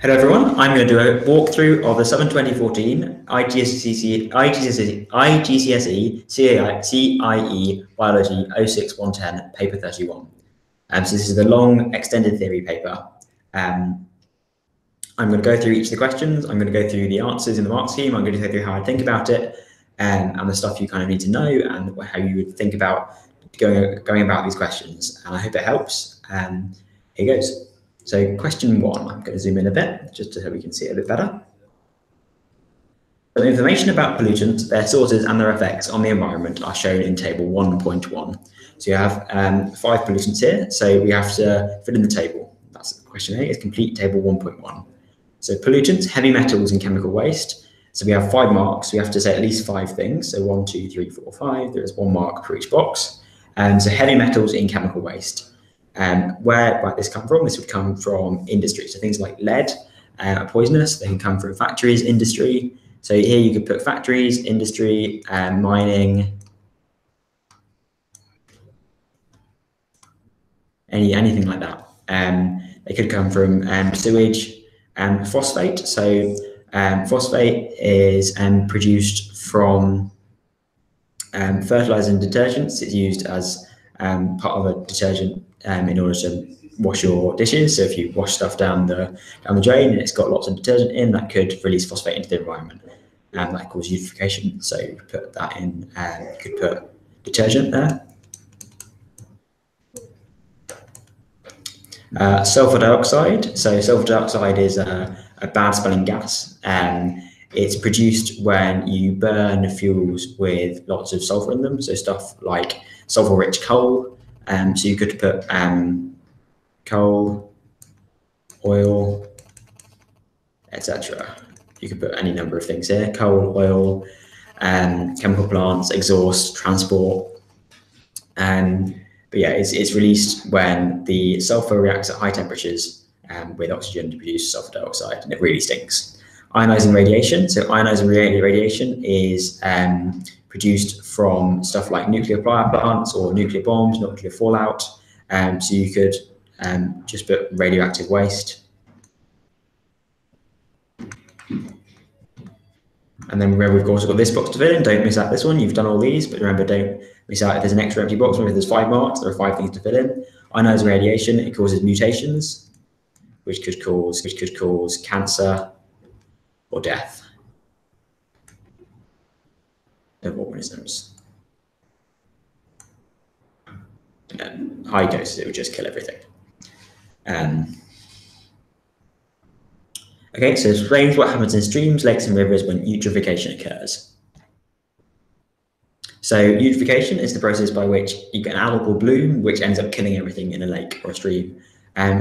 Hello everyone, I'm going to do a walkthrough of the Summer 2014 IGCSE CIE Biology 06110 paper 31. So this is the long extended theory paper. I'm going to go through each of the questions, I'm going to go through the answers in the mark scheme, I'm going to go through how I think about it, and the stuff you kind of need to know and how you would think about going about these questions. And I hope it helps. Here goes. So question 1, I'm going to zoom in a bit, just so we can see it a bit better. So information about pollutants, their sources and their effects on the environment are shown in table 1.1. So you have 5 pollutants here, so we have to fill in the table. That's question A, is complete table 1.1. So pollutants, heavy metals and chemical waste. So we have 5 marks, we have to say at least 5 things. So 1, 2, 3, 4, 5, there is 1 mark for each box. So heavy metals in chemical waste. Where might this come from? This would come from industry. So things like lead are poisonous. They can come from factories, industry. So here you could put factories, industry, mining, anything like that. They could come from sewage, phosphate. So phosphate is produced from fertilizers and detergents. It's used as part of a detergent in order to wash your dishes. So if you wash stuff down the drain and it's got lots of detergent in, that could release phosphate into the environment, and that causes eutrophication. So you could put that in, you could put detergent there. Sulfur dioxide. So sulfur dioxide is a bad smelling gas. It's produced when you burn fuels with lots of sulfur in them. So stuff like sulfur-rich coal. So you could put coal, oil, etc. You could put any number of things here: coal, oil, chemical plants, exhaust, transport. But yeah, it's released when the sulfur reacts at high temperatures with oxygen to produce sulfur dioxide, and it really stinks. Ionizing radiation. So ionizing radiation is produced from stuff like nuclear power plants or nuclear bombs, nuclear fallout. So you could just put radioactive waste. And then remember, we've also got this box to fill in. Don't miss out this one. You've done all these, but remember, don't miss out if there's an extra empty box. Remember, there's 5 marks. There are 5 things to fill in. Ionizing radiation, it causes mutations, which could cause cancer or death of organisms. And at high doses, it would just kill everything. Okay, so it explains what happens in streams, lakes, and rivers when eutrophication occurs. So eutrophication is the process by which you get an algal bloom, which ends up killing everything in a lake or a stream.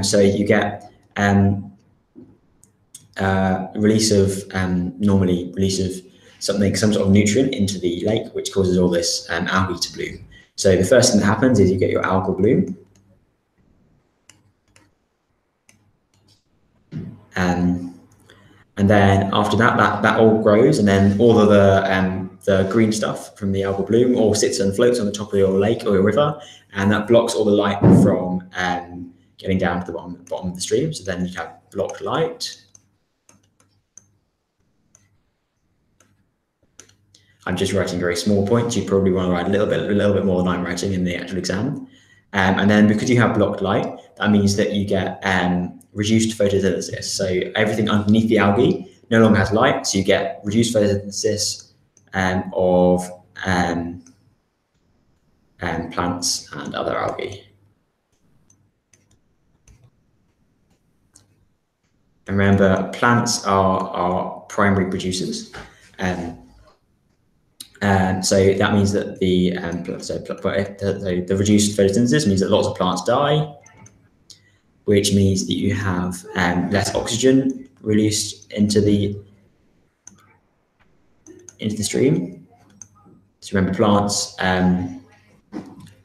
So you get release of some sort of nutrient into the lake, which causes all this algae to bloom. So the first thing that happens is you get your algal bloom. And then after that all grows, and then all of the green stuff from the algal bloom all sits and floats on the top of your lake or your river, and that blocks all the light from getting down to the bottom of the stream. So then you have blocked light. I'm just writing very small points. You probably want to write a little bit more than I'm writing in the actual exam. And then because you have blocked light, that means that you get reduced photosynthesis. So everything underneath the algae no longer has light, so you get reduced photosynthesis of plants and other algae. And remember, plants are primary producers. So that means that the reduced photosynthesis means that lots of plants die, which means that you have less oxygen released into the stream. So remember, plants are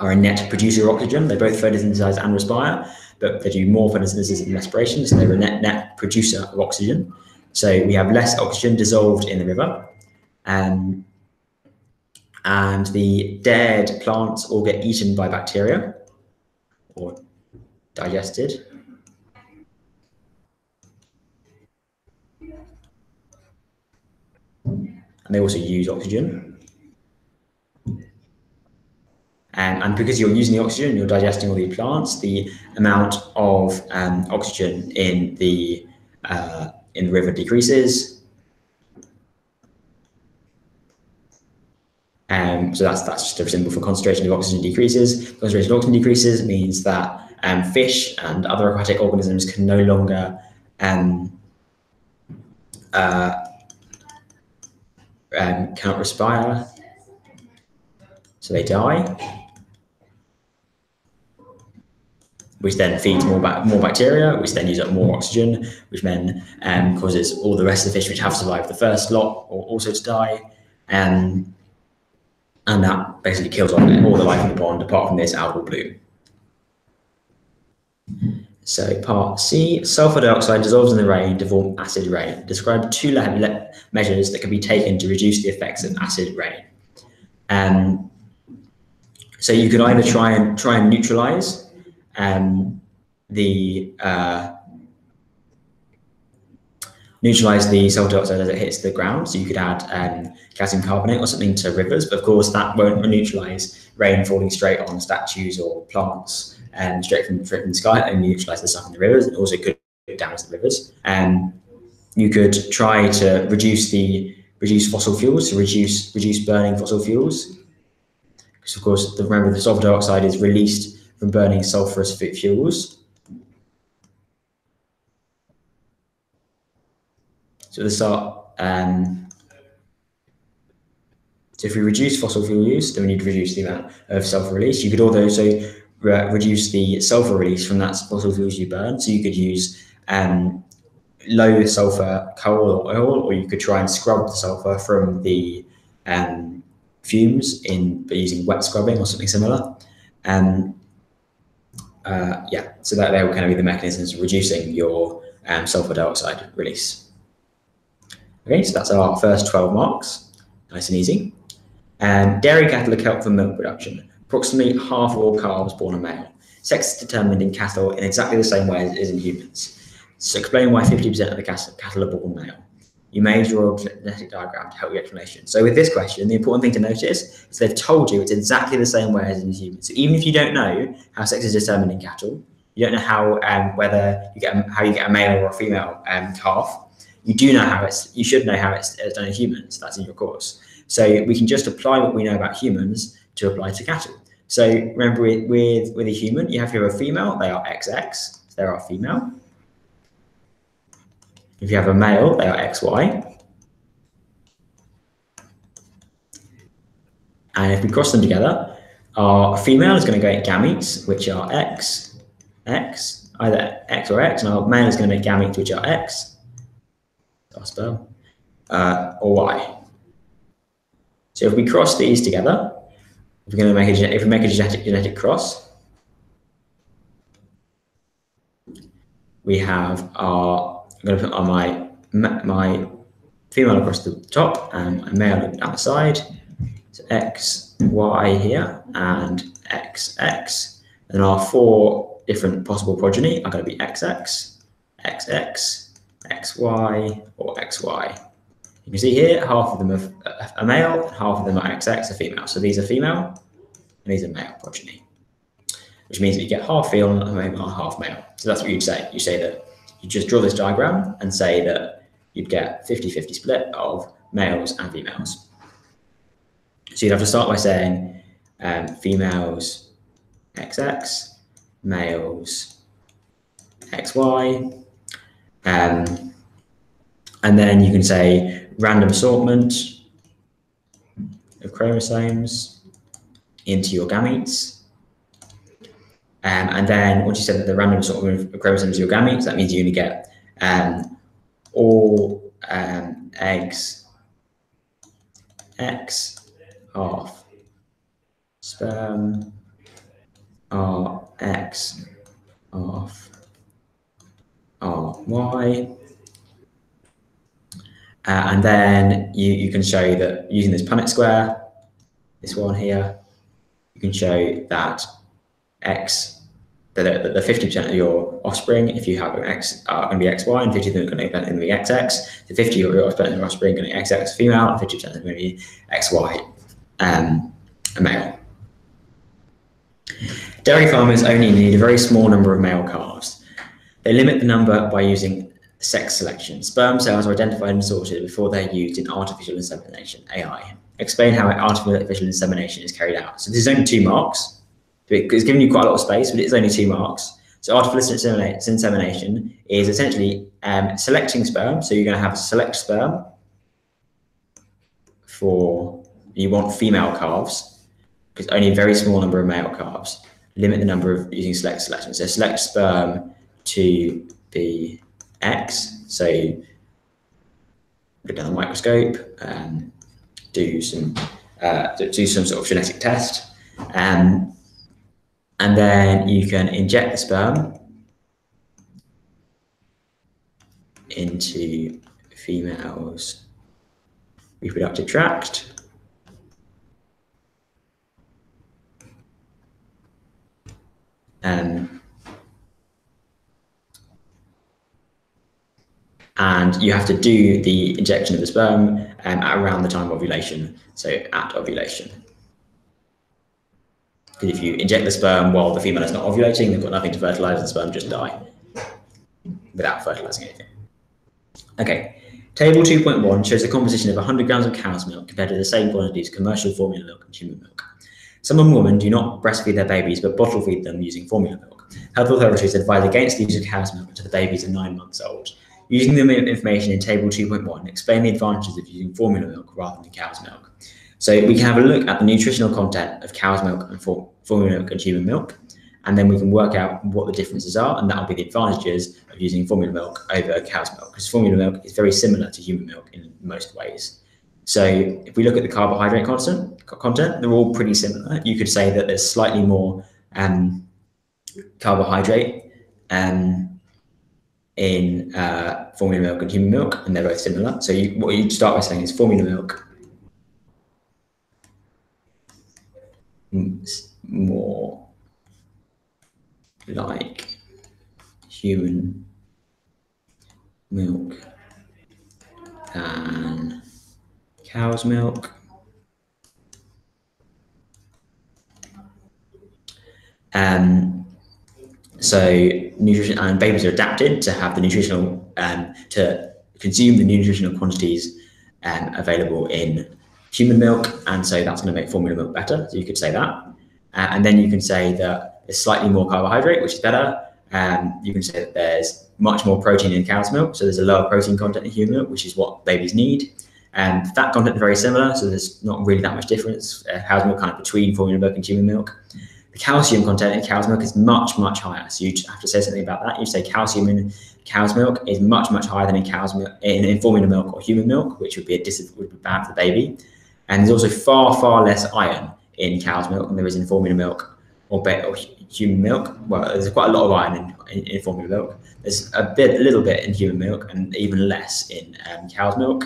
a net producer of oxygen. They both photosynthesize and respire, but they do more photosynthesis and respiration, so they're a net producer of oxygen. So we have less oxygen dissolved in the river. And the dead plants all get eaten by bacteria or digested. and they also use oxygen. And because you're using the oxygen, you're digesting all the plants, the amount of oxygen in the river decreases. So that's just a symbol for concentration of oxygen decreases. Concentration of oxygen decreases means that fish and other aquatic organisms can no longer cannot respire, so they die, which then feeds more bacteria, which then use up more oxygen, which then causes all the rest of the fish which have survived the first lot also to die, and that basically kills off all the life in the pond apart from this algal bloom. So part C, sulfur dioxide dissolves in the rain to form acid rain. Describe 2 measures that can be taken to reduce the effects of acid rain. So you could either try and neutralize the sulfur dioxide as it hits the ground. So you could add calcium carbonate or something to rivers, but of course that won't neutralize rain falling straight on statues or plants straight from the sky, and neutralize the stuff in the rivers. It also could damage the rivers. You could try to reduce fossil fuels, to reduce burning fossil fuels, because of course remember the sulfur dioxide is released from burning sulfurous fuels. So the start. So if we reduce fossil fuel use, then we need to reduce the amount of sulfur release. You could also reduce the sulfur release from that fossil fuels you burn. So you could use low sulfur coal or oil, or you could try and scrub the sulfur from the fumes by using wet scrubbing or something similar. Yeah, so that they will kind of be the mechanisms of reducing your sulfur dioxide release. Okay, so that's our first 12 marks, nice and easy. Dairy cattle are kept for milk production. Approximately half of all calves born are male. Sex is determined in cattle in exactly the same way as it is in humans. So explain why 50% of the cattle are born male. You may draw a genetic diagram to help your explanation. So with this question, the important thing to notice is they've told you it's exactly the same way as in humans. So even if you don't know how sex is determined in cattle, you don't know how how you get a male or a female calf, you do know you should know how it's done in humans. That's in your course. So we can just apply what we know about humans to apply to cattle. So remember, with a human, you have to have a female, they are XX, so they're our female. If you have a male, they are XY. And if we cross them together, our female is going to get gametes, which are X, either X or X, and our male is going to make gametes, which are X, our sperm, or Y. So if we cross these together, if we make a genetic cross, we have I'm going to put on my female across the top and a male down the side. So X, Y here, and X, X. And our 4 different possible progeny are going to be XX, XX, XY, or XY. You can see here, half of them are male, and half of them are XX, are female. So these are female, and these are male progeny, which means that you get half female and half male. So that's what you'd say. You say that you just draw this diagram and say that you'd get 50-50 split of males and females. So you'd have to start by saying females XX, males XY, and then you can say random assortment of chromosomes into your gametes. And then once you said that the random assortment of chromosomes are your gametes, that means you only get all eggs X, half sperm are X, half are Y. And then you can show that using this Punnett square, this one here, you can show that the 50% of your offspring, if you have an X, are going to be XY, and 50% are going to be XX. The 50% of your offspring are going to be XX female, and 50% are going to be XY a male. Dairy farmers only need a very small number of male calves. They limit the number by using sex selection. Sperm cells are identified and sorted before they're used in artificial insemination, AI. Explain how artificial insemination is carried out. So this is only 2 marks. It's giving you quite a lot of space, but it's only 2 marks. So artificial insemination is essentially selecting sperm. So you're going to have select sperm for, you want female calves, because only a very small number of male calves. Limit the number of using select selection. So select sperm to be X. So look down the microscope, do some sort of genetic test, and then you can inject the sperm into female's reproductive tract. And you have to do the injection of the sperm at around the time of ovulation, so at ovulation. Because if you inject the sperm while the female is not ovulating, they've got nothing to fertilize, the sperm just die without fertilizing anything. Okay, table 2.1 shows the composition of 100 grams of cow's milk compared to the same quantities of commercial formula milk and human milk. Some women do not breastfeed their babies, but bottle feed them using formula milk. Health authorities advise against the use of cow's milk until the babies are 9 months old. Using the information in table 2.1, explain the advantages of using formula milk rather than cow's milk. So we can have a look at the nutritional content of cow's milk and formula milk and human milk, and then we can work out what the differences are, and that will be the advantages of using formula milk over cow's milk, because formula milk is very similar to human milk in most ways. So if we look at the carbohydrate content, they're all pretty similar. You could say that there's slightly more carbohydrate in formula milk and human milk, and they're both similar. So what you start by saying is formula milk more like human milk than cow's milk. So nutrition, and babies are adapted to have the nutritional, to consume the nutritional quantities available in human milk, and so that's going to make formula milk better. So you could say that, and then you can say that there's slightly more carbohydrate, which is better. You can say that there's much more protein in cow's milk, so there's a lower protein content in human milk, which is what babies need. Fat content is very similar, so there's not really that much difference. Cow's milk kind of between formula milk and human milk. The calcium content in cow's milk is much, much higher. So you have to say something about that. You say calcium in cow's milk is much, much higher than in cow's milk, in formula milk or human milk, which would be bad for the baby. And there's also far, far less iron in cow's milk than there is in formula milk or human milk. Well, there's quite a lot of iron in formula milk. There's a little bit in human milk, and even less in cow's milk.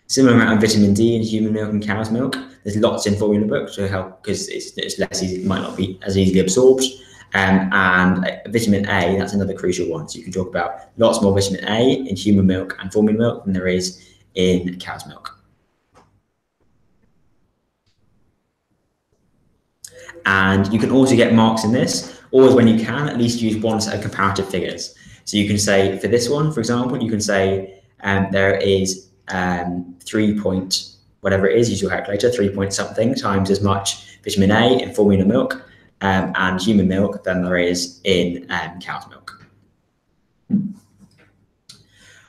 Similar amount of vitamin D in human milk and cow's milk. There's lots in formula milk to help, because it's less easy, it might not be as easily absorbed. And vitamin A, that's another crucial one. So you can talk about lots more vitamin A in human milk and formula milk than there is in cow's milk. And you can also get marks in this, always when you can, at least use one set of comparative figures. So you can say, for this one, for example, you can say there is 3 point, whatever it is, use your calculator, 3 point something times as much vitamin A in formula milk and human milk than there is in cow's milk.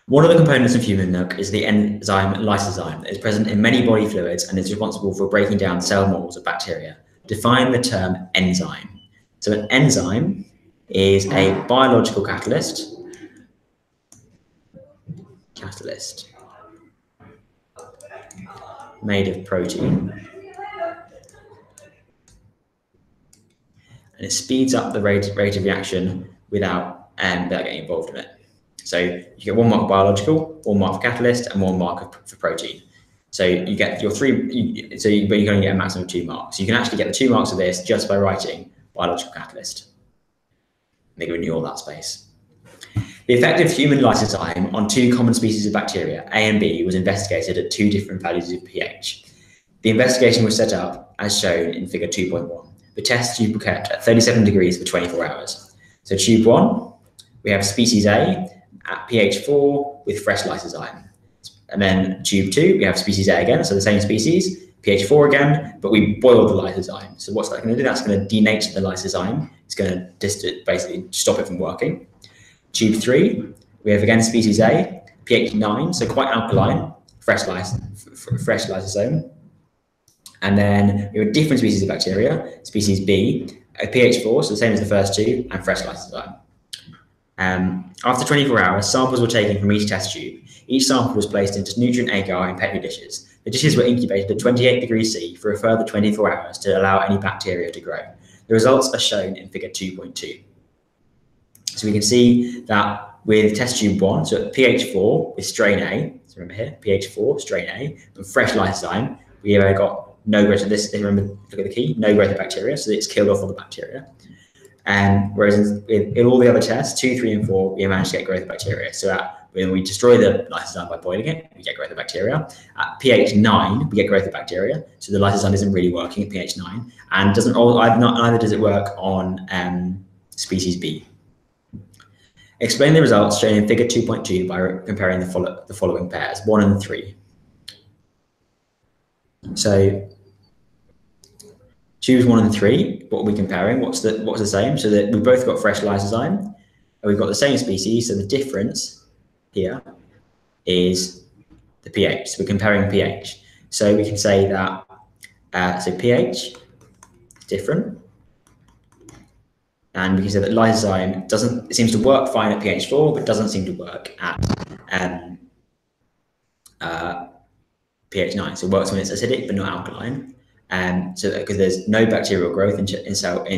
One of the components of human milk is the enzyme lysozyme that is present in many body fluids and is responsible for breaking down cell walls of bacteria. Define the term enzyme. So an enzyme is a biological catalyst made of protein, and it speeds up the rate of reaction without getting involved in it. So you get 1 mark for biological, 1 mark for catalyst, and 1 mark for protein. So you get your but you're going to get a maximum of 2 marks. So you can actually get the 2 marks of this just by writing biological catalyst. They're giving you all that space. The effect of human lysozyme on two common species of bacteria, A and B, was investigated at 2 different values of pH. The investigation was set up as shown in figure 2.1. The test tube was kept at 37 degrees for 24 hours. So tube 1, we have species A at pH 4 with fresh lysozyme. And then tube 2, we have species A again, so the same species, pH 4 again, but we boiled the lysozyme. So what's that going to do? That's going to denature the lysozyme. It's going to basically stop it from working. Tube 3, we have again species A, pH 9, so quite alkaline, fresh lysosome. And then we have a different species of bacteria, species B, at pH 4, so the same as the first two, and fresh lysozyme. After 24 hours, samples were taken from each test tube. Each sample was placed into nutrient agar in Petri dishes. The dishes were incubated at 28 degrees C for a further 24 hours to allow any bacteria to grow. The results are shown in figure 2.2. So we can see that with test tube 1, so at pH 4 with strain A, so remember here, pH 4, strain A, and fresh lysozyme, we have got no growth of this, remember, look at the key, no growth of bacteria, so it's killed off all the bacteria. Whereas in all the other tests, 2, 3, and 4, we managed to get growth of bacteria. So when we destroy the lysozyme by boiling it, we get growth of bacteria. At pH 9, we get growth of bacteria. So the lysozyme isn't really working at pH 9, and neither does it work on species B. Explain the results shown in figure 2.2 by comparing the following pairs, 1 and 3. So tubes 1 and 3, what are we comparing? What's the same? So that we've both got fresh lysozyme, and we've got the same species, so the difference here is the pH. So we're comparing pH. So we can say that so pH is different, and we can say that lysozyme it seems to work fine at pH 4, but doesn't seem to work at pH 9. So it works when it's acidic but not alkaline. So because there's no bacterial growth in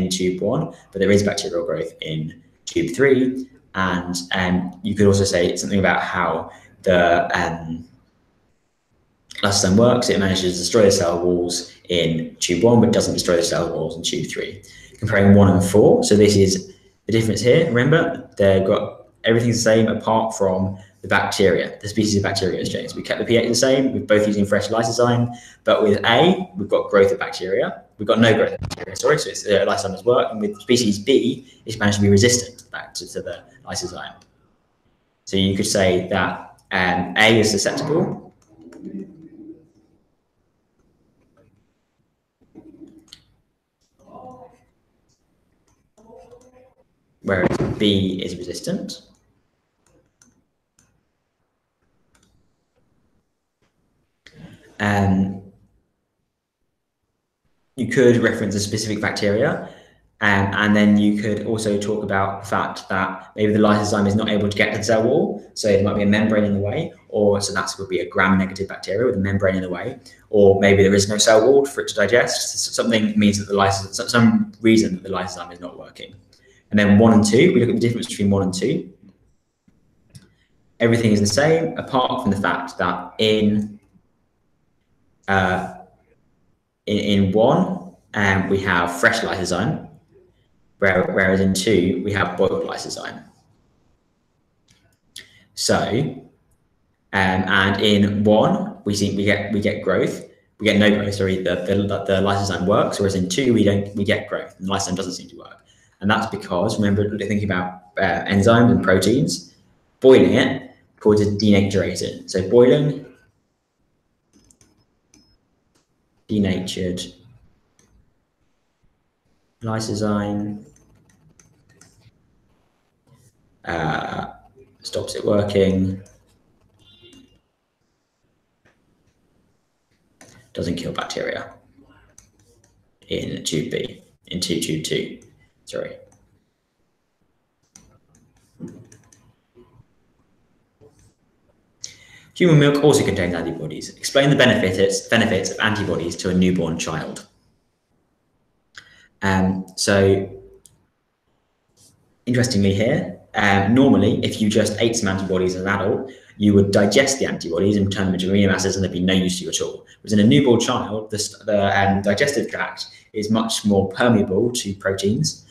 tube 1, but there is bacterial growth in tube 3. And you could also say something about how the lysozyme works. It manages to destroy the cell walls in tube 1, but doesn't destroy the cell walls in tube 3. Comparing 1 and 4, so this is the difference here. Remember, they've got everything's the same apart from the bacteria. The species of bacteria has changed. We kept the pH the same. We're both using fresh lysozyme, but with A, we've got growth of bacteria. We've got no growth of bacteria, sorry, so it's lysozyme does work. And with species B, it's managed to be resistant back to the lysozyme. So you could say that A is susceptible, whereas B is resistant. You could reference a specific bacteria, and then you could also talk about the fact that maybe the lysozyme is not able to get to the cell wall, so there might be a membrane in the way, or so that would be a gram-negative bacteria with a membrane in the way, or maybe there is no cell wall for it to digest. So something means that some reason that the lysozyme is not working. And then 1 and 2, we look at the difference between 1 and 2. Everything is the same, apart from the fact that in 1, we have fresh lysozyme, whereas in 2, we have boiled lysozyme. So, and in 1, we get growth. We get no growth. Sorry, the lysozyme works, whereas in 2, we get growth. And the lysozyme doesn't seem to work, and that's because, remember, thinking about enzymes and proteins, boiling it causes denaturation. So boiling, denatured lysozyme stops it working, doesn't kill bacteria in tube B, tube 2, sorry. Human milk also contains antibodies. Explain the benefits of antibodies to a newborn child. So, interestingly here, normally, if you just ate some antibodies as an adult, you would digest the antibodies and turn them into amino acids, and there'd be no use to you at all. Whereas in a newborn child, the digestive tract is much more permeable to proteins,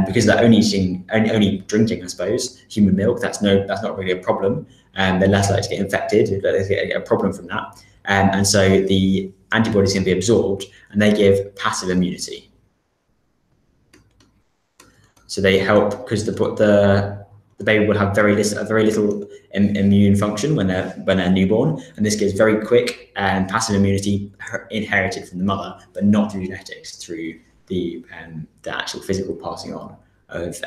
because they're only drinking, I suppose, human milk. That's not really a problem. They're less likely to get infected. They get a problem from that, and so the antibodies can be absorbed, and they give passive immunity. So they help because the baby will have very little immune function when they're newborn, and this gives very quick and passive immunity inherited from the mother, but not through genetics, through the actual physical passing on of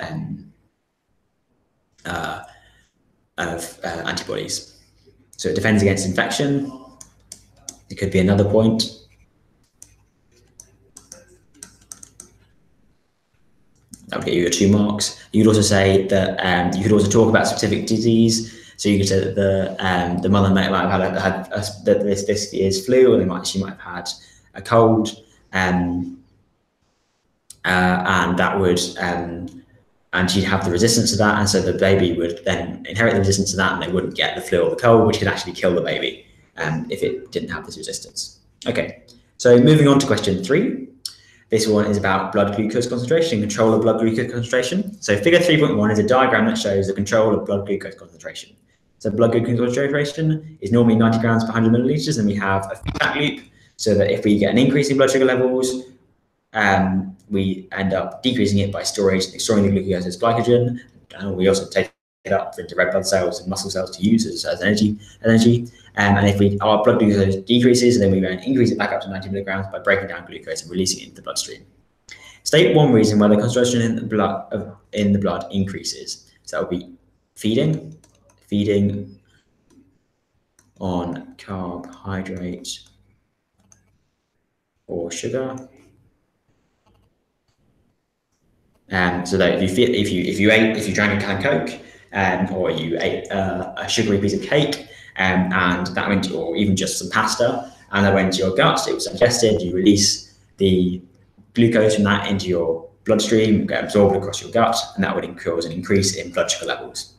antibodies. So it defends against infection. It could be another point. That would get you your 2 marks. You could also say that you could also talk about specific disease. So you could say that the mother might have had this year's flu, or she might have had a cold, and that would and she'd have the resistance to that, and so the baby would then inherit the resistance to that, and they wouldn't get the flu or the cold, which could actually kill the baby if it didn't have this resistance. Okay, so moving on to question 3. This one is about blood glucose concentration, control of blood glucose concentration. So figure 3.1 is a diagram that shows the control of blood glucose concentration. So blood glucose concentration is normally 90 grams per 100 milliliters, and we have a feedback loop, so that if we get an increase in blood sugar levels, we end up decreasing it by storing the glucose as glycogen. We also take it up into red blood cells and muscle cells to use as energy. And if our blood glucose decreases, then we then increase it back up to 90 milligrams by breaking down glucose and releasing it into the bloodstream. State one reason why the concentration in the blood increases. So that would be feeding on carbohydrate or sugar. So that if you drank a can of Coke, or you ate a sugary piece of cake, and that went, or even just some pasta, and that went to your gut, it was digested, you release the glucose from that into your bloodstream, get absorbed across your gut, and that would cause an increase in blood sugar levels.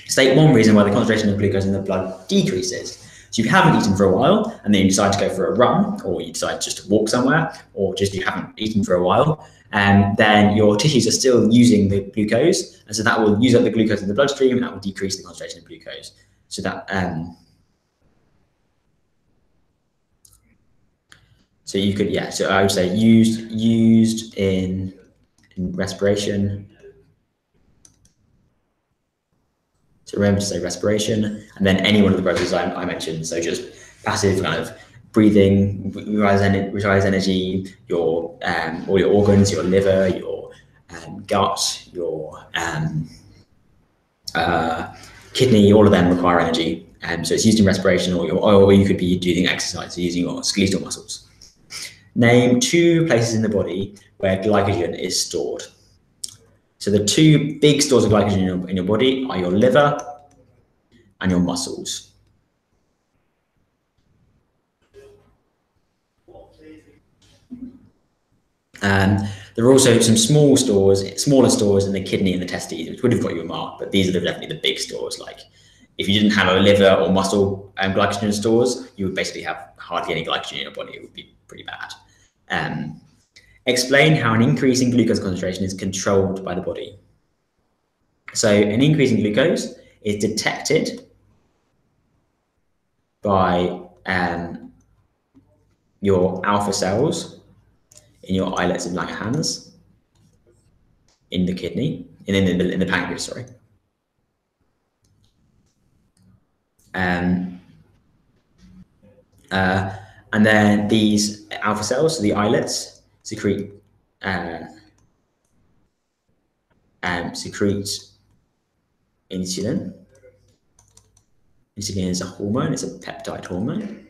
State one reason why the concentration of glucose in the blood decreases. So if you haven't eaten for a while, and then you decide to go for a run, or you decide just to walk somewhere, or just you haven't eaten for a while, then your tissues are still using the glucose, and so that will use up the glucose in the bloodstream, and that will decrease the concentration of glucose. So that so you could, yeah. So I would say used in respiration. So remember to say respiration, and then any one of the processes I mentioned. So just passive kind of breathing, revitalize energy, your all your organs, your liver, your gut, your kidney, all of them require energy. So it's used in respiration, or you could be doing exercise, so using your skeletal muscles. Name 2 places in the body where glycogen is stored. So the 2 big stores of glycogen in your body are your liver and your muscles. There are also some smaller stores in the kidney and the testes, which would have got you a mark, but these are definitely the big stores. Like if you didn't have a liver or muscle glycogen stores, you would basically have hardly any glycogen in your body. It would be pretty bad. Explain how an increase in glucose concentration is controlled by the body. So an increase in glucose is detected by your alpha cells in your islets and Langerhans, in the kidney, in the pancreas, sorry. And then these alpha cells, so the islets, secrete insulin. Insulin is a hormone, it's a peptide hormone,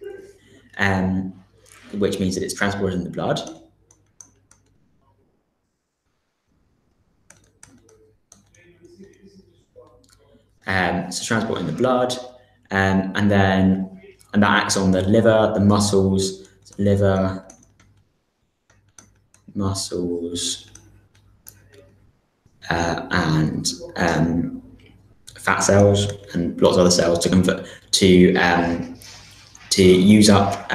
which means that it's transported in the blood. So transport in the blood, and that acts on the liver, the muscles, liver, muscles, and fat cells and lots of other cells to convert to use up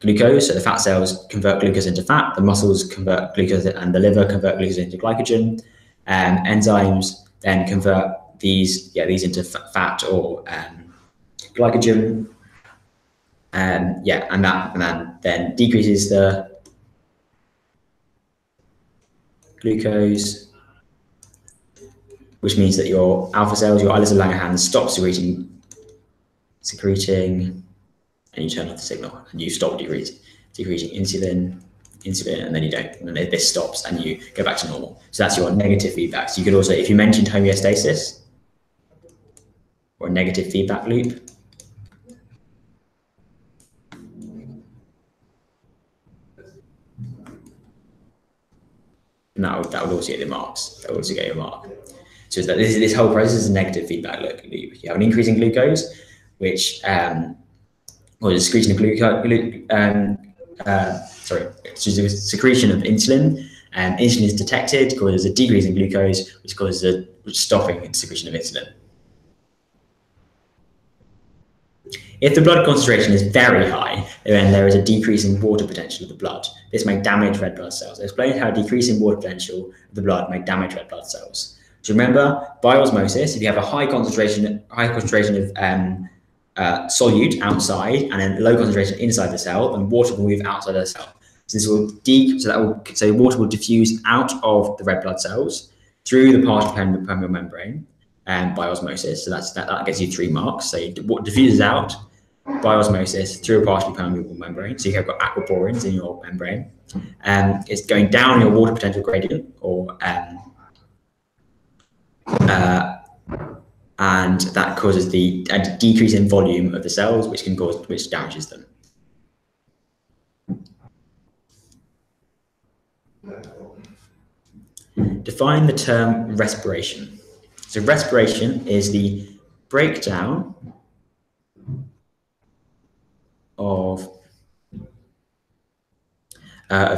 glucose. So the fat cells convert glucose into fat, the muscles convert glucose, and the liver convert glucose into glycogen. Enzymes then convert these into fat or glycogen. And that then decreases the glucose, which means that your alpha cells, your islet of Langerhans, stop secreting, and you turn off the signal, and you stop decreasing insulin, and then you don't, and then this stops, and you go back to normal. So that's your negative feedback. So you could also, if you mentioned homeostasis or a negative feedback loop, and that would also get the marks. That would also get your mark. So that this whole process is a negative feedback loop. You have an increase in glucose, which or the secretion of secretion of insulin. Insulin is detected, causes a decrease in glucose, which causes a stopping secretion of insulin. If the blood concentration is very high, then there is a decrease in water potential of the blood. This may damage red blood cells. I explained how decreasing water potential of the blood may damage red blood cells. So remember, by osmosis, if you have a high concentration of solute outside and then low concentration inside the cell, then water will move outside the cell. So this will so water will diffuse out of the red blood cells through the partially permeable membrane by osmosis. So that gets you 3 marks. So what diffuses out by osmosis through a partially permeable membrane. So you have got aquaporins in your membrane. It's going down your water potential gradient, or and that causes a decrease in volume of the cells, which damages them. Define the term respiration. So respiration is the breakdown of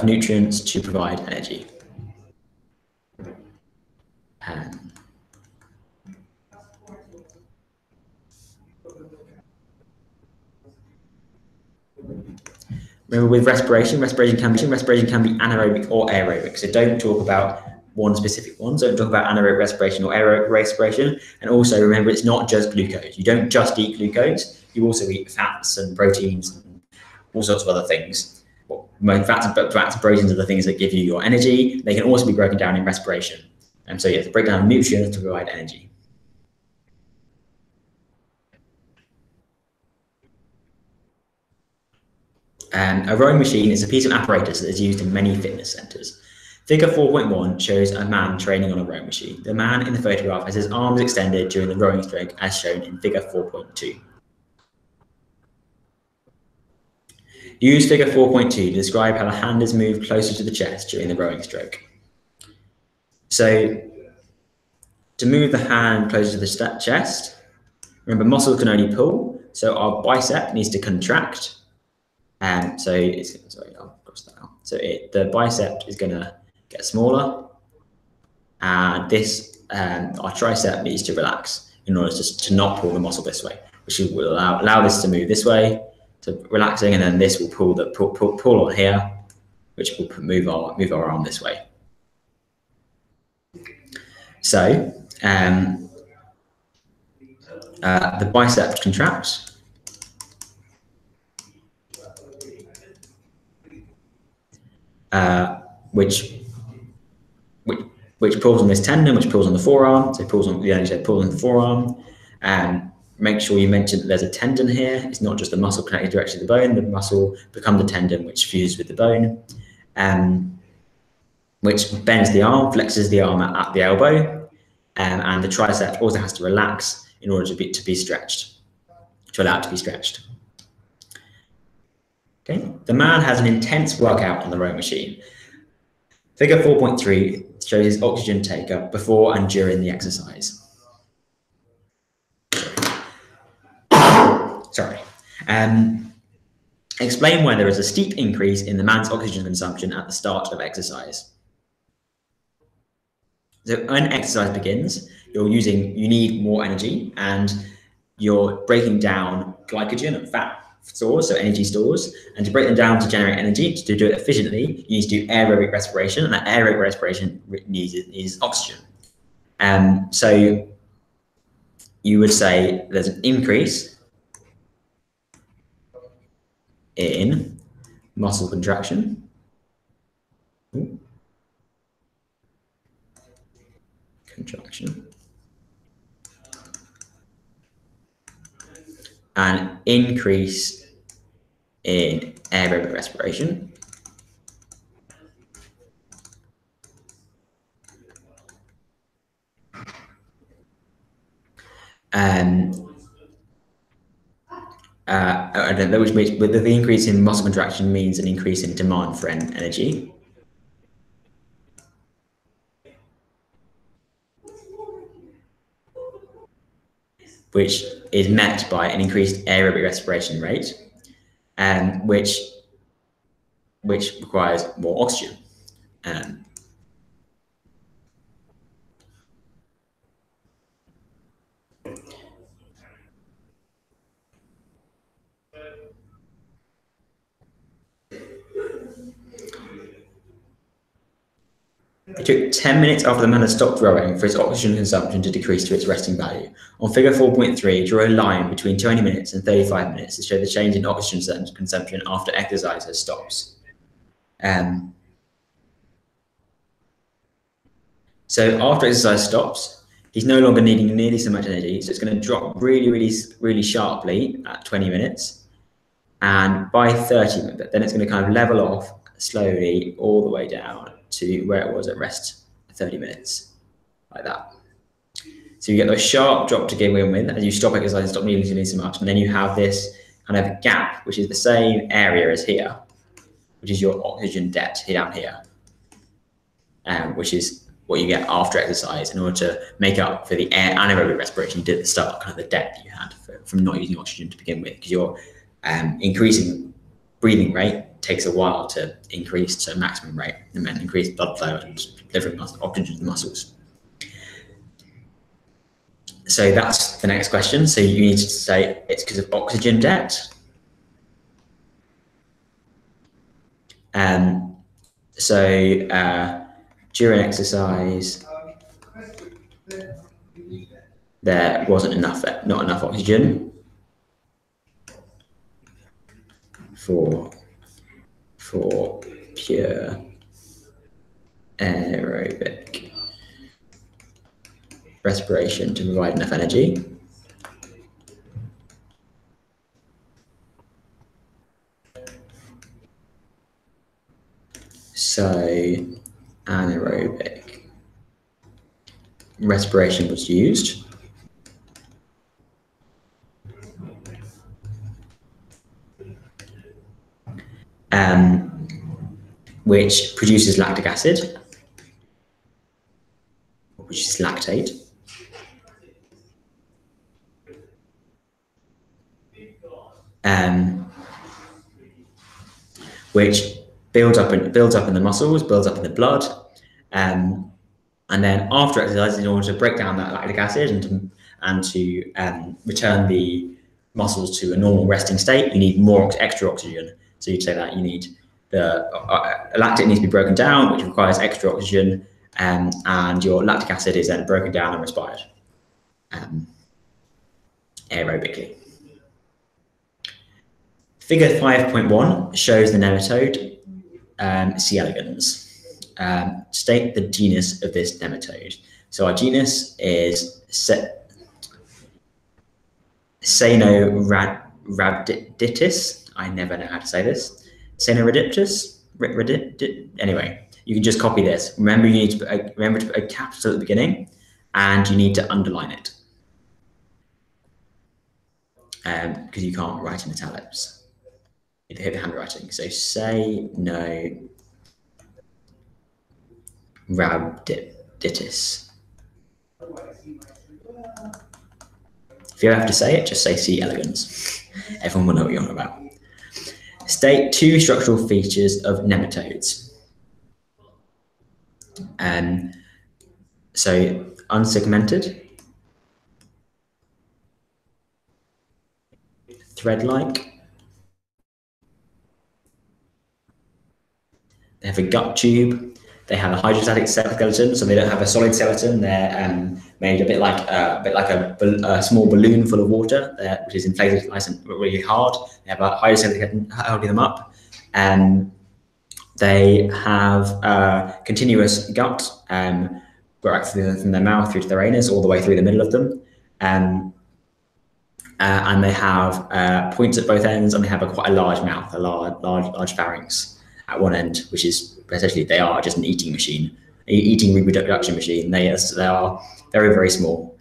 nutrients to provide energy. Remember, with respiration can be anaerobic or aerobic. So don't talk about one specific one. So don't talk about anaerobic respiration or aerobic respiration. And also remember, it's not just glucose. You don't just eat glucose. You also eat fats and proteins and all sorts of other things. Well, fats and proteins are the things that give you your energy. They can also be broken down in respiration. And so the breakdown of nutrients to provide energy. A rowing machine is a piece of apparatus that is used in many fitness centres. Figure 4.1 shows a man training on a rowing machine. The man in the photograph has his arms extended during the rowing stroke, as shown in figure 4.2. Use figure 4.2 to describe how the hand is moved closer to the chest during the rowing stroke. So, to move the hand closer to the chest, remember, muscles can only pull, so our bicep needs to contract. I'll cross that out. So the bicep is going to get smaller, and our tricep needs to relax in order to not pull the muscle this way, which will allow this to move this way, to relaxing, and then this will pull on here, which will move our arm this way. So the bicep contracts. Which pulls on this tendon, which pulls on the forearm. So pulls on the forearm. Make sure you mention that there's a tendon here. It's not just the muscle connected directly to the bone. The muscle becomes the tendon, which fuses with the bone, which bends the arm, flexes the arm at the elbow, and the tricep also has to relax in order to be stretched, to allow it to be stretched. Okay, the man has an intense workout on the rowing machine. Figure 4.3 shows his oxygen taker before and during the exercise. Sorry. Explain why there is a steep increase in the man's oxygen consumption at the start of exercise. So when exercise begins, you need more energy, and you're breaking down glycogen and fat stores, so energy stores, and to break them down to generate energy, to do it efficiently, you need to do aerobic respiration, and that aerobic respiration needs oxygen. So you would say there's an increase in muscle contraction. And increase in aerobic respiration. Which means with the increase in muscle contraction means an increase in demand for energy. Which is met by an increased aerobic respiration rate, which requires more oxygen. It took 10 minutes after the man had stopped rowing for his oxygen consumption to decrease to its resting value. On figure 4.3, draw a line between 20 minutes and 35 minutes to show the change in oxygen consumption after exercise has stopped. So after exercise stops, he's no longer needing nearly so much energy, so it's going to drop really sharply at 20 minutes. And by 30 minutes, then it's going to kind of level off slowly all the way down to where it was at rest, 30 minutes, like that. So you get a sharp drop to begin with as you stop exercising, stop needing so much, and then you have this kind of gap, which is the same area as here, which is your oxygen debt down here, which is what you get after exercise in order to make up for the anaerobic respiration you did at the start, kind of the debt that you had from not using oxygen to begin with, because your increasing breathing rate takes a while to increase to maximum rate, and then increase blood flow and delivering oxygen to the muscles. So that's the next question. So you need to say it's because of oxygen debt. During exercise, there wasn't not enough oxygen for pure aerobic respiration to provide enough energy. So anaerobic respiration was used. Which produces lactic acid, which is lactate. Which builds up in the muscles, builds up in the blood, and then after exercise, in order to break down that lactic acid and to return the muscles to a normal resting state, you need more extra oxygen. So you'd say that you need the lactate needs to be broken down, which requires extra oxygen, and your lactic acid is then broken down and respired aerobically. Figure 5.1 shows the nematode C. elegans. State the genus of this nematode. So our genus is Caenorhabditis. I never know how to say this. Caenorhabditis. Anyway, you can just copy this. Remember, you need to put a capital at the beginning, and you need to underline it because you can't write in italics. You hit the handwriting. So Caenorhabditis. If you have to say it, just say C. elegans. Everyone will know what you're on about. State two structural features of nematodes. So unsegmented, thread-like. They have a gut tube. They have a hydrostatic skeleton, so they don't have a solid skeleton. They're made a bit like a small balloon full of water, which is inflated nice and really hard. They have a hydrostatic skeleton holding them up. They have a continuous gut, right from their mouth through to their anus, all the way through the middle of them. And they have points at both ends, and they have quite a large mouth, a large pharynx at one end, which is essentially they are just an eating machine, eating reproduction machine. They are very, very small,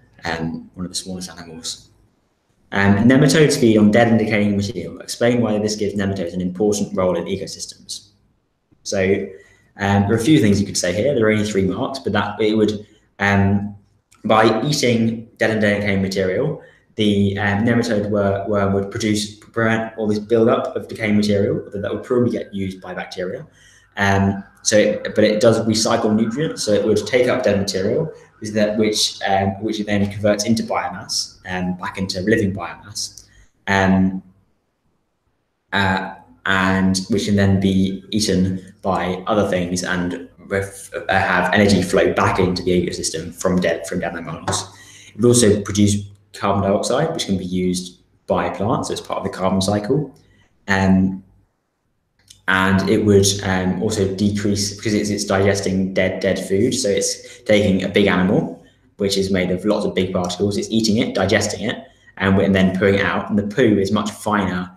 one of the smallest animals. Nematodes feed on dead and decaying material. Explain why this gives nematodes an important role in ecosystems. So there are a few things you could say here. There are only 3 marks, but that it would, by eating dead and decaying material, the nematode worm would prevent all this build-up of decaying material that would probably get used by bacteria. But it does recycle nutrients, so it would take up dead material, which it then converts into biomass, back into living biomass, and which can then be eaten by other things and have energy flow back into the ecosystem from dead animals. It would also produce carbon dioxide, which can be used by plants as part of the carbon cycle. And it would also decrease, because it's digesting dead food. So it's taking a big animal, which is made of lots of big particles. It's eating it, digesting it, and then pooing it out. And the poo is much finer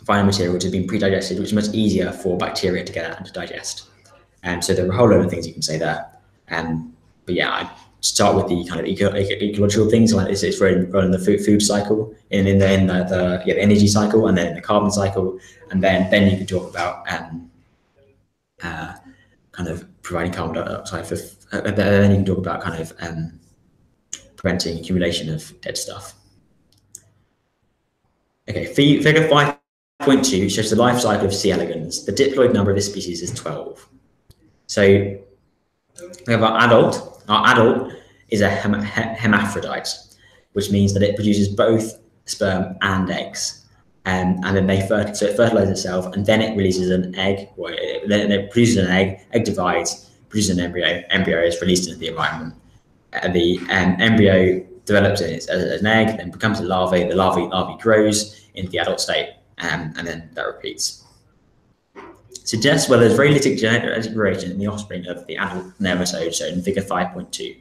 material, which has been pre-digested, which is much easier for bacteria to get out and to digest. So there are a whole lot of things you can say there. But yeah, I start with the kind of ecological things, like it's running the food cycle, in the energy cycle, and then the carbon cycle, and then you can talk about kind of providing carbon dioxide for, then you can talk about kind of preventing accumulation of dead stuff. Okay, figure 5.2 shows the life cycle of C. elegans. The diploid number of this species is 12. So we have our adult. Our adult is a hermaphrodite, which means that it produces both sperm and eggs. And then it fertilizes itself, and then it releases an egg. Then it produces an egg divides, produces an embryo is released into the environment. The embryo develops as an egg, then becomes a larvae. The larvae grows into the adult state, and then that repeats. Suggests whether there's very little genetic variation in the offspring of the adult nematode shown in figure 5.2.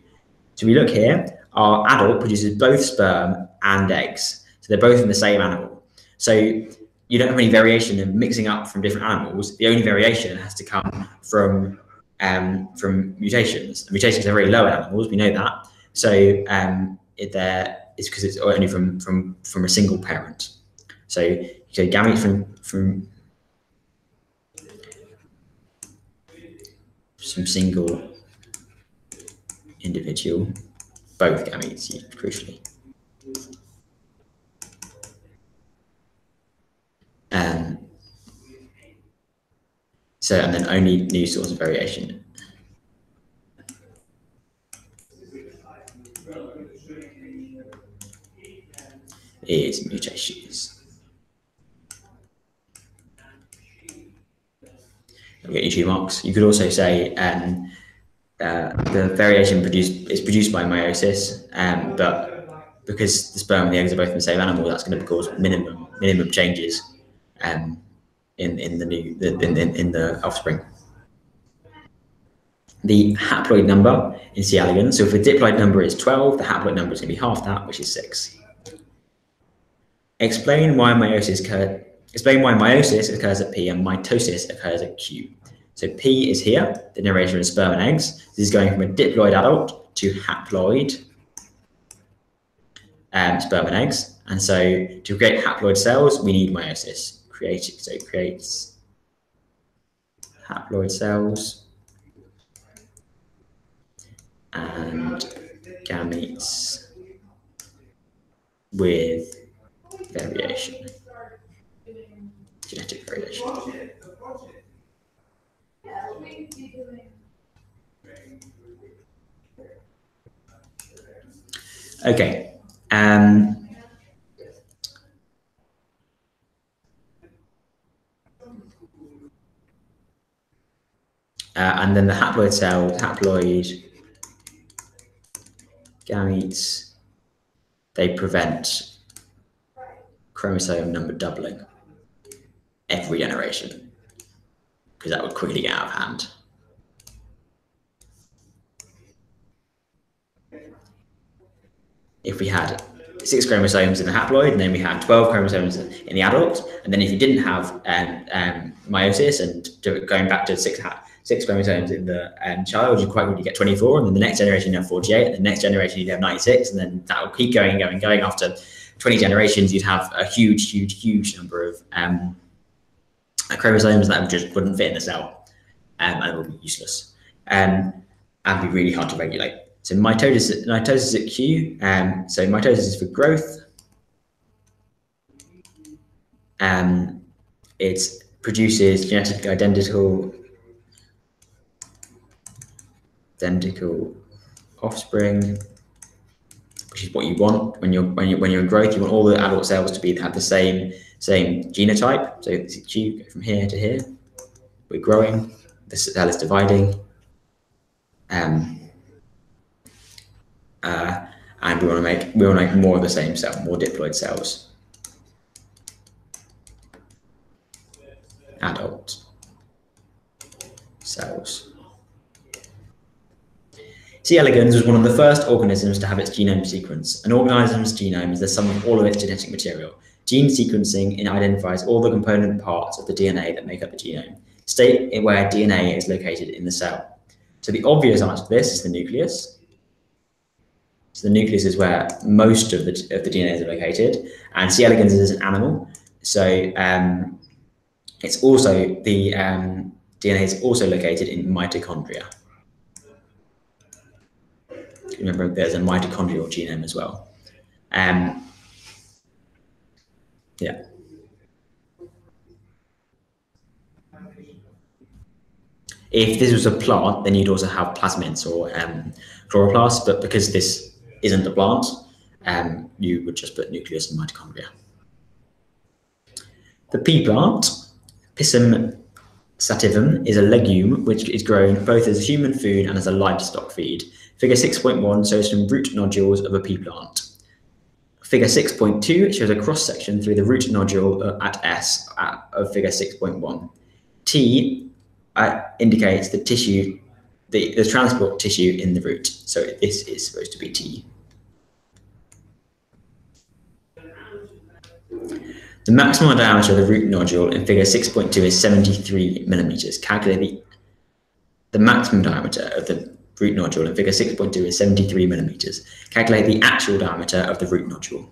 So we look here, our adult produces both sperm and eggs. So they're both in the same animal. So you don't have any variation in mixing up from different animals. The only variation has to come from mutations. The mutations are very low in animals, we know that. So it's because it's only from a single parent. So gametes from some single individual, both gametes, crucially. And then only new source of variation is mutations. I'll get you 2 marks. You could also say the variation is produced by meiosis, but because the sperm and the eggs are both in the same animal, that's going to cause minimum changes in the offspring. The haploid number in C. elegans. So if the diploid number is 12, the haploid number is going to be half that, which is 6. Explain why meiosis occurs at P and mitosis occurs at Q. So P is here, the narration of sperm and eggs. This is going from a diploid adult to haploid sperm and eggs. And so to create haploid cells, we need meiosis. So it creates haploid cells and gametes with variation, genetic variation. Okay. And then the haploid cells, haploid gametes, they prevent chromosome number doubling every generation, because that would quickly get out of hand. If we had 6 chromosomes in the haploid, and then we had 12 chromosomes in the adult, and then if you didn't have meiosis, and going back to 6 chromosomes in the child, you quite quickly get 24, and then the next generation you have 48, and the next generation you'd have 96, and then that will keep going. After 20 generations, you'd have a huge number of chromosomes that just wouldn't fit in the cell, and it would be useless, and be really hard to regulate. So mitosis at Q. So mitosis is for growth. It produces genetically identical offspring, which is what you want when you're in growth. You want all the adult cells to have the same genotype. So this is Q, go from here to here. We're growing. The cell is dividing. And we want to make more of the same cell, more diploid cells. Adult cells. C. elegans was one of the first organisms to have its genome sequenced. An organism's genome is the sum of all of its genetic material. Gene sequencing identifies all the component parts of the DNA that make up the genome. State where DNA is located in the cell. So the obvious answer to this is the nucleus. So the nucleus is where most of the DNA is located, and C. elegans is an animal. So it's also the DNA is also located in mitochondria. Remember, there's a mitochondrial genome as well. Yeah. If this was a plant, then you'd also have plasmids or chloroplasts, but because this isn't a plant, you would just put nucleus and mitochondria. The pea plant, Pisum sativum, is a legume which is grown both as a human food and as a livestock feed. Figure 6.1 shows some root nodules of a pea plant. Figure 6.2 shows a cross-section through the root nodule at S of figure 6.1. T indicates the tissue, the transport tissue in the root. So this is supposed to be T. The maximum diameter of the root nodule in figure 6.2 is 73 millimeters. Calculate the maximum diameter of the root nodule in figure 6.2 is 73 millimeters. Calculate the actual diameter of the root nodule.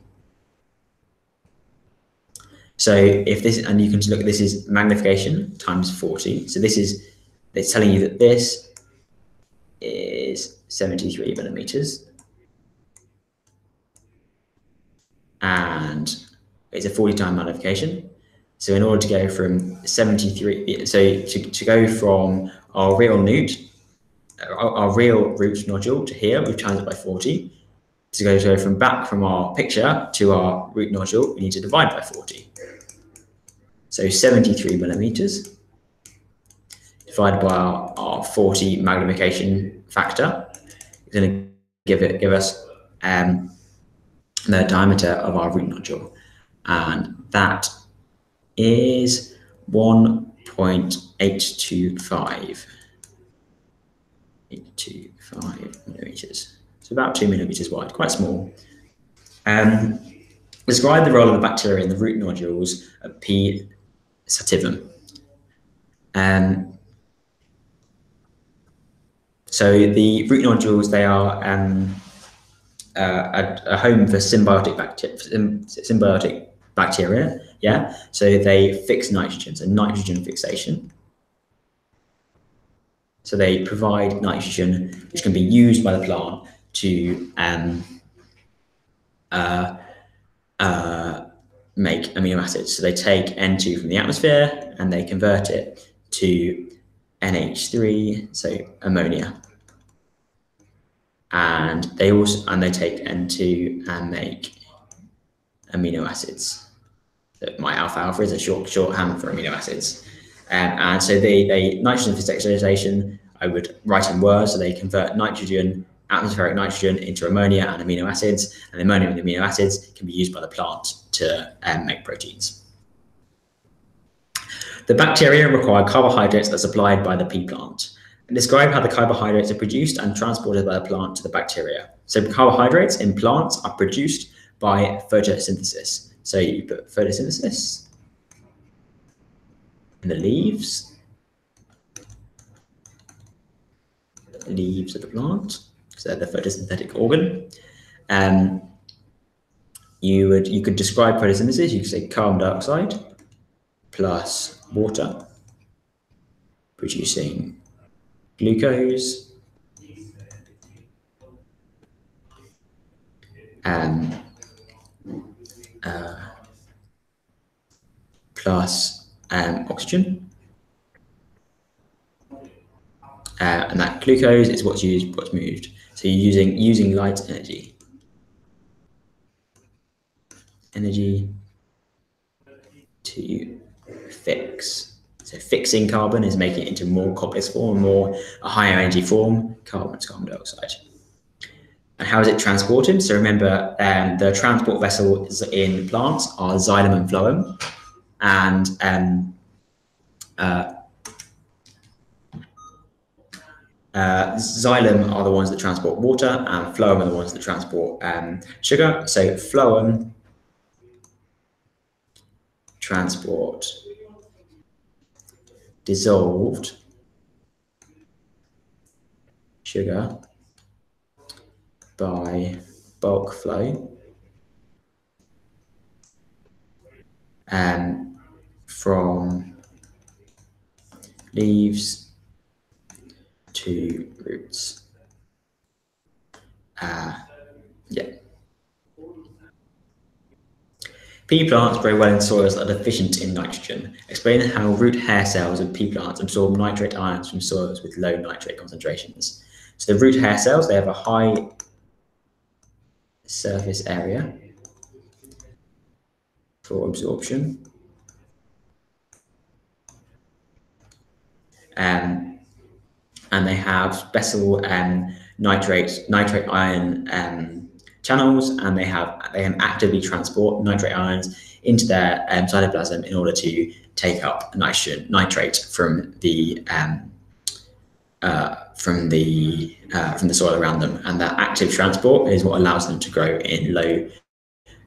So if this, and you can look at this is magnification times 40. So it's telling you that this is 73 millimeters. And it's a 40-time magnification. So in order to go from 73, so to go from our real root nodule to here, we've times it by 40. To go from back from our picture to our root nodule, we need to divide by 40. So 73 millimeters divided by our 40 magnification factor is going to give us the diameter of our root nodule, and that is 1.825 millimeters. So about 2 millimeters wide, quite small. Describe the role of the bacteria in the root nodules of P. sativum. So the root nodules, they are a home for symbiotic bacteria. Yeah, so they fix nitrogen, so nitrogen fixation. So they provide nitrogen, which can be used by the plant to make amino acids. So they take N2 from the atmosphere and they convert it to NH3, so ammonia. and they take N2 and make amino acids. So my alpha is a shorthand for amino acids. And so they nitrogen for dextrization, I would write in words, so they convert nitrogen, atmospheric nitrogen, into ammonia and amino acids, and ammonia and amino acids can be used by the plant to make proteins. The bacteria require carbohydrates that are supplied by the pea plant. And describe how the carbohydrates are produced and transported by the plant to the bacteria. So carbohydrates in plants are produced by photosynthesis. So you put photosynthesis in the leaves of the plant, so they're the photosynthetic organ. You could describe photosynthesis. You could say carbon dioxide plus water producing glucose, plus oxygen, and that glucose is what's moved. So you're using light energy to fix. So fixing carbon is making it into more complex form, a higher energy form, carbon dioxide. And how is it transported? So remember, the transport vessels in plants are xylem and phloem, and xylem are the ones that transport water, and phloem are the ones that transport sugar. So phloem transport dissolved sugar by bulk flow from leaves to roots. Pea plants grow well in soils that are deficient in nitrogen. Explain how root hair cells of pea plants absorb nitrate ions from soils with low nitrate concentrations. So the root hair cells, they have a high surface area for absorption. And they have special nitrate ion channels, and they can actively transport nitrate ions into their cytoplasm in order to take up nitrate from the soil around them, and that active transport is what allows them to grow in low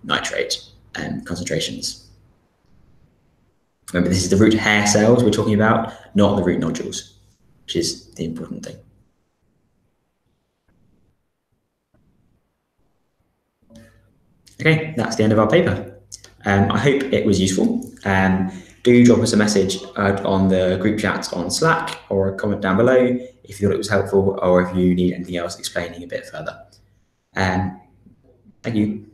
nitrate concentrations. Remember, this is the root hair cells we're talking about, not the root nodules, which is the important thing. Okay, that's the end of our paper. I hope it was useful. Do drop us a message on the group chat on Slack, or a comment down below if you thought it was helpful, or if you need anything else explaining a bit further. Thank you.